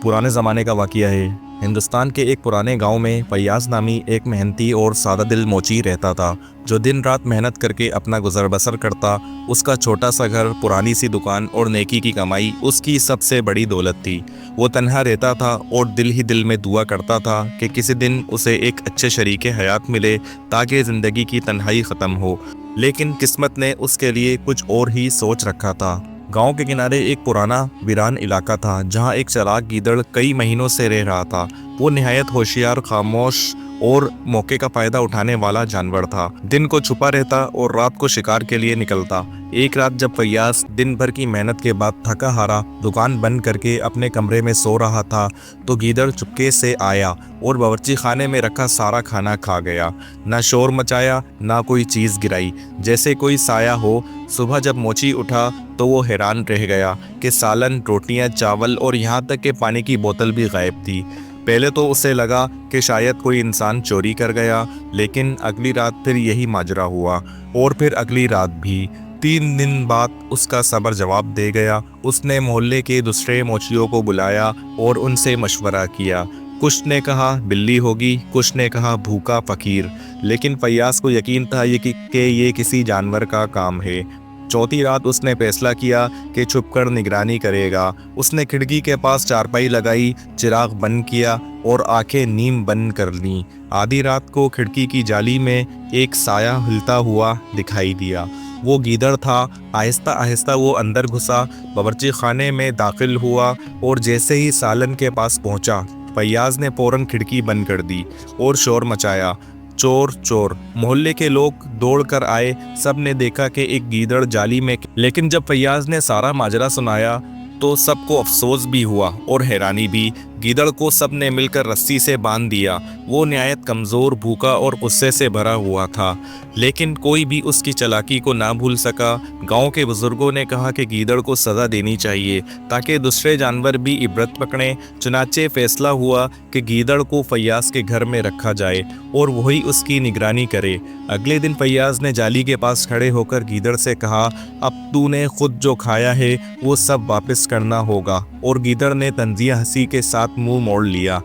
पुराने ज़माने का वाक़या है। हिंदुस्तान के एक पुराने गांव में फैयाज़ नामी एक मेहनती और सादा दिल मोची रहता था, जो दिन रात मेहनत करके अपना गुजर बसर करता। उसका छोटा सा घर, पुरानी सी दुकान और नेकी की कमाई उसकी सबसे बड़ी दौलत थी। वो तन्हा रहता था और दिल ही दिल में दुआ करता था कि किसी दिन उसे एक अच्छे शरीके हयात मिले ताकि ज़िंदगी की तन्हाई ख़त्म हो। लेकिन किस्मत ने उसके लिए कुछ और ही सोच रखा था। गांव के किनारे एक पुराना वीरान इलाका था, जहां एक चालाक गीदड़ कई महीनों से रह रहा था। वो निहायत होशियार, खामोश और मौके का फ़ायदा उठाने वाला जानवर था। दिन को छुपा रहता और रात को शिकार के लिए निकलता। एक रात जब फैयाज़ दिन भर की मेहनत के बाद थका हारा दुकान बंद करके अपने कमरे में सो रहा था, तो गीदड़ चुपके से आया और बावर्ची खाने में रखा सारा खाना खा गया। ना शोर मचाया, ना कोई चीज़ गिराई, जैसे कोई साया हो। सुबह जब मोची उठा तो वो हैरान रह गया कि सालन, रोटियां, चावल और यहाँ तक कि पानी की बोतल भी गायब थी। पहले तो उसे लगा कि शायद कोई इंसान चोरी कर गया, लेकिन अगली रात फिर यही माजरा हुआ और फिर अगली रात भी। 3 दिन बाद उसका सब्र जवाब दे गया। उसने मोहल्ले के दूसरे मोचियों को बुलाया और उनसे मशवरा किया। कुछ ने कहा बिल्ली होगी, कुछ ने कहा भूखा फ़कीर, लेकिन फैयाज़ को यकीन था कि ये किसी जानवर का काम है। चौथी रात उसने फैसला किया कि छुपकर निगरानी करेगा। उसने खिड़की के पास चारपाई लगाई, चिराग बंद किया और आंखें नीम बंद कर लीं। आधी रात को खिड़की की जाली में एक साया हिलता हुआ दिखाई दिया। वो गीदड़ था। आहिस्ता आहिस्ता वो अंदर घुसा, बावर्ची खाने में दाखिल हुआ और जैसे ही सालन के पास पहुंचा, फैयाज़ ने फौरन खिड़की बंद कर दी और शोर मचाया, चोर चोर। मोहल्ले के लोग दौड़ कर आए। सब ने देखा कि एक गीदड़ जाली में। लेकिन जब फैयाज़ ने सारा माजरा सुनाया तो सबको अफसोस भी हुआ और हैरानी भी। गीदड़ को सब ने मिलकर रस्सी से बांध दिया। वो निहायत कमज़ोर, भूखा और गुस्से से भरा हुआ था, लेकिन कोई भी उसकी चालाकी को ना भूल सका। गांव के बुजुर्गों ने कहा कि गीदड़ को सज़ा देनी चाहिए ताकि दूसरे जानवर भी इबरत पकड़ें। चुनाचे फैसला हुआ कि गीदड़ को फैयाज़ के घर में रखा जाए और वही उसकी निगरानी करे। अगले दिन फैयाज़ ने जाली के पास खड़े होकर गीदड़ से कहा, अब तूने खुद जो खाया है वो सब वापस करना होगा। और गीदड़ ने तंज़िया हंसी के साथ मुंह मोड़ लिया।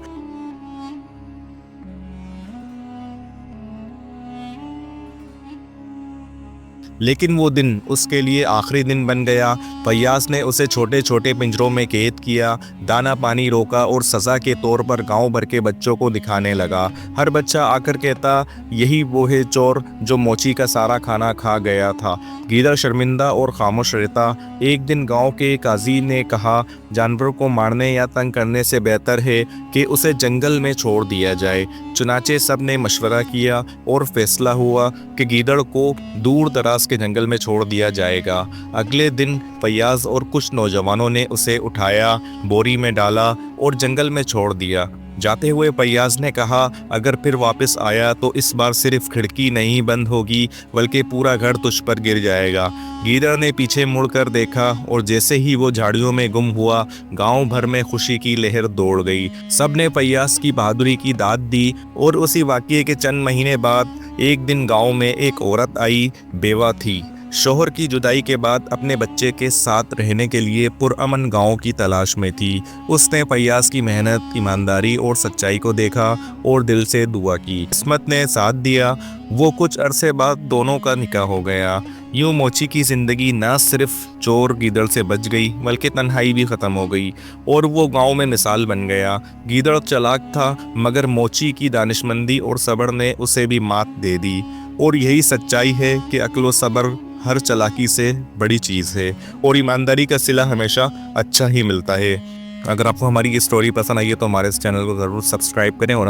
लेकिन वो दिन उसके लिए आखिरी दिन बन गया। फैयाज़ ने उसे छोटे छोटे पिंजरों में कैद किया, दाना पानी रोका और सज़ा के तौर पर गांव भर के बच्चों को दिखाने लगा। हर बच्चा आकर कहता, यही वो है चोर जो मोची का सारा खाना खा गया था। गीदड़ शर्मिंदा और खामोश रहता। एक दिन गांव के काजी ने कहा, जानवरों को मारने या तंग करने से बेहतर है कि उसे जंगल में छोड़ दिया जाए। चुनाचे सब ने मशवरा किया और फैसला हुआ कि गीदड़ को दूर दराज के जंगल में छोड़ दिया जाएगा। अगले दिन फैयाज़ और कुछ नौजवानों ने उसे उठाया, बोरी में डाला और जंगल में छोड़ दिया। जाते हुए फैयाज़ ने कहा, अगर फिर वापस आया तो इस बार सिर्फ खिड़की नहीं बंद होगी बल्कि पूरा घर तुझ पर गिर जाएगा। गीदड़ ने पीछे मुड़कर देखा और जैसे ही वो झाड़ियों में गुम हुआ, गांव भर में खुशी की लहर दौड़ गई। सब ने फैयाज़ की बहादुरी की दाद दी। और उसी वाक़ये के चंद महीने बाद एक दिन गांव में एक औरत आई। बेवा थी, शोहर की जुदाई के बाद अपने बच्चे के साथ रहने के लिए पुरअमन गांव की तलाश में थी। उसने फैयाज़ की मेहनत, ईमानदारी और सच्चाई को देखा और दिल से दुआ की। किस्मत ने साथ दिया। वो कुछ अरसे बाद दोनों का निकाह हो गया। यूँ मोची की ज़िंदगी न सिर्फ चोर गीदड़ से बच गई बल्कि तन्हाई भी ख़त्म हो गई और वो गांव में मिसाल बन गया। गीदड़ चालाक था, मगर मोची की दानिशमंदी और सब्र ने उसे भी मात दे दी। और यही सच्चाई है कि अक्ल व सब्र हर चालाकी से बड़ी चीज़ है और ईमानदारी का सिला हमेशा अच्छा ही मिलता है। अगर आपको हमारी ये स्टोरी पसंद आई है तो हमारे इस चैनल को ज़रूर सब्सक्राइब करें और